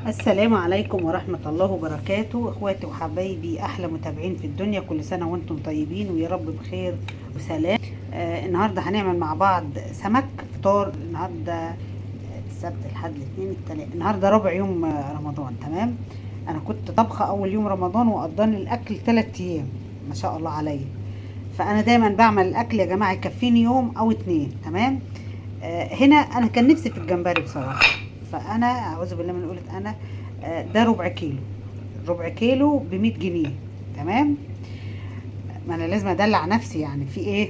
السلام عليكم ورحمة الله وبركاته، اخواتي وحبايبي احلى متابعين في الدنيا. كل سنة وانتم طيبين ويا رب بخير وسلام. النهاردة هنعمل مع بعض سمك فطار. النهاردة السبت الحد الاثنين التلاتة، النهاردة ربع يوم رمضان. تمام. انا كنت طبخة اول يوم رمضان وقضاني الاكل 3 ايام ما شاء الله عليا. فانا دايما بعمل الاكل يا جماعة يكفيني يوم او اتنين. تمام. هنا انا كان نفسي في الجمبري بصراحه. فانا اعوذ بالله من قولة انا. ده ربع كيلو. ربع كيلو ب100 جنيه. تمام. ما انا لازم ادلع نفسي يعني في ايه.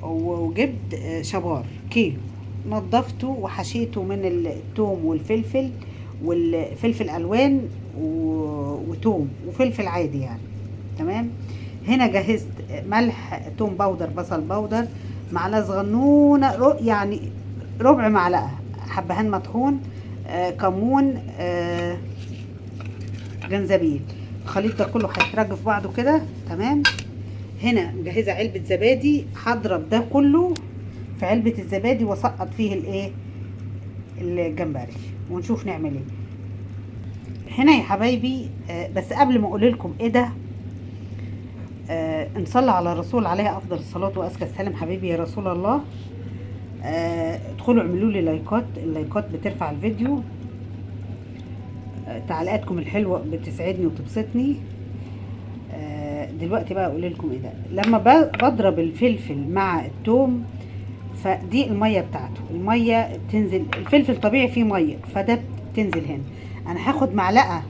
وجبت شبار كيلو. نضفته وحشيته من الثوم والفلفل والفلفل الوان وتوم وفلفل عادي يعني. تمام. هنا جهزت ملح، توم باودر، بصل باودر، معلقه صغنونه يعني ربع معلقه، حبهان مطحون، كمون، جنزبيل. الخليط ده كله هيترج في بعضه كده. تمام. هنا مجهزه علبه زبادي، هضرب ده كله في علبه الزبادي واسقط فيه الايه الجمبري ونشوف نعمل ايه. هنا يا حبايبي بس قبل ما اقول لكم ايه ده، نصلي على الرسول عليه افضل الصلاه وازكى السلام. حبيبي يا رسول الله، ادخلوا اعملوا لي لايكات. اللايكات بترفع الفيديو. تعليقاتكم الحلوه بتسعدني وتبسطني. دلوقتي بقى اقول لكم ايه ده. لما بضرب الفلفل مع الثوم، فدي الميه بتاعته، الميه بتنزل. الفلفل طبيعي فيه ميه، فده بتنزل هنا. انا هاخد معلقه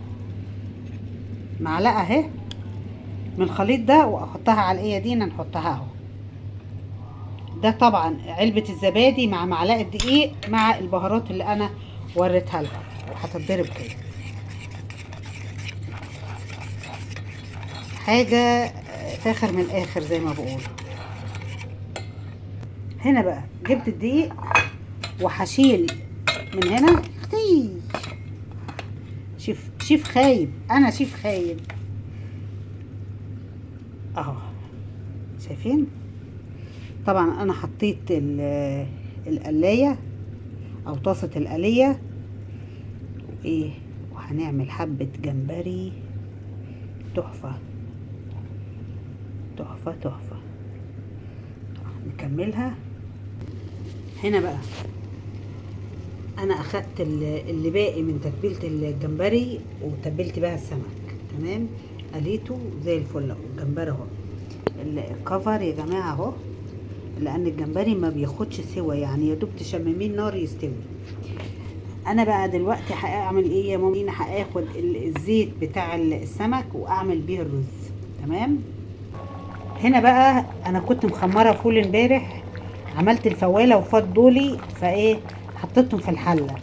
اهي من الخليط ده واحطها على الايه دي، نحطها اهو. ده طبعا علبة الزبادي مع معلقة دقيق مع البهارات اللي انا وريتها لكم، وهتتضرب كده حاجة فاخر من الاخر زي ما بقول. هنا بقى جبت الدقيق وهشيل من هنا. اختي شيف خايب، انا شيف خايب اهو. شايفين؟ طبعا انا حطيت القلاية او طاسة القلية ايه، وهنعمل حبة جمبري تحفة تحفة تحفة. نكملها. هنا بقى انا اخدت اللي باقي من تتبيلة الجمبري وتبلت بها السمك. تمام. قليته زي الفل. الجمبري اهو، الكفر يا جماعة اهو، لان الجمبري ما بياخدش سوا يعني، يا دوب تشممين النار يستوي. انا بقى دلوقتي هعمل ايه يا مامي؟ هاخد الزيت بتاع السمك واعمل بيه الرز. تمام. هنا بقى انا كنت مخمره فول امبارح، عملت الفواله وفضوا لي فايه، حطيتهم في الحله.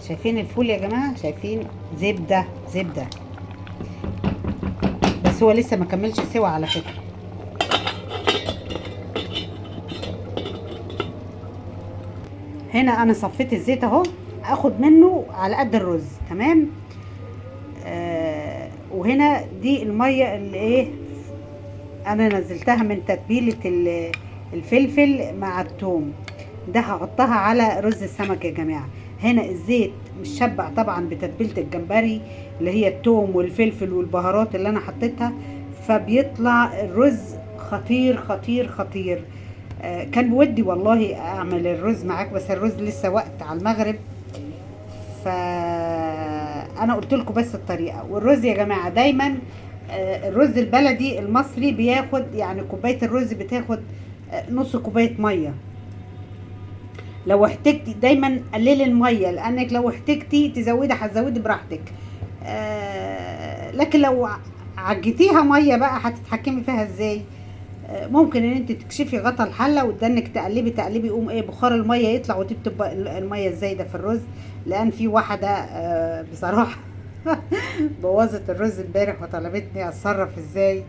شايفين الفول يا جماعه؟ شايفين؟ زبده زبده، بس هو لسه ما كملش سوا على فكره. هنا انا صفيت الزيت اهو، اخد منه على قد الرز. تمام. وهنا دي الميه اللي ايه، انا نزلتها من تتبيله الفلفل مع الثوم. ده هحطها على رز السمك يا جماعه. هنا الزيت مش شبع طبعا بتتبيله الجمبري اللي هي الثوم والفلفل والبهارات اللي انا حطيتها، فبيطلع الرز خطير خطير خطير. كان بودي والله اعمل الرز معاك، بس الرز لسه وقت على المغرب. فانا قلت لكم بس الطريقه. والرز يا جماعه دايما الرز البلدي المصري بياخد يعني كوبايه الرز بتاخد نص كوبايه ميه. لو احتجتي دايما قللي الميه، لانك لو احتجتي تزودي هتزودي براحتك. لكن لو عجتيها ميه بقى هتتحكمي فيها ازاي؟ ممكن ان انت تكشفي غطا الحله وتدنك تقلبي تقلبي، يقوم ايه بخار الميه يطلع، ودي بتبقى الميه الزايده في الرز. لان في واحده بصراحه بوظت الرز امبارح وطلبتني اتصرف ازاي.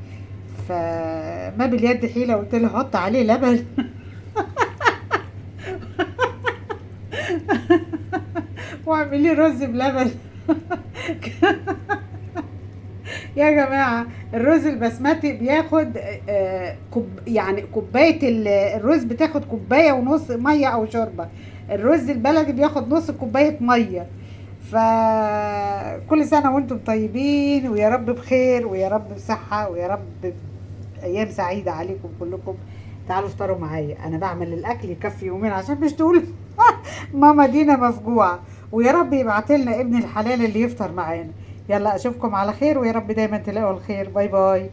فما باليد حيله، قلت لها حط عليه لبن واعملي رز بلبن يا جماعة الرز البسمتي بياخد يعني كوباية الرز بتاخد كوباية ونص مية او شوربة. الرز البلدي بياخد نص كوباية مية. فكل سنة وانتم طيبين، ويا رب بخير، ويا رب بصحة، ويا رب أيام سعيدة عليكم كلكم. تعالوا افطروا معايا، أنا بعمل الأكل يكفي يومين عشان مش تقول ماما دينا مفجوعة. ويا رب يبعت لنا ابن الحلال اللي يفطر معانا. يلا أشوفكم على خير، ويا رب دايما تلاقوا الخير. باي باي.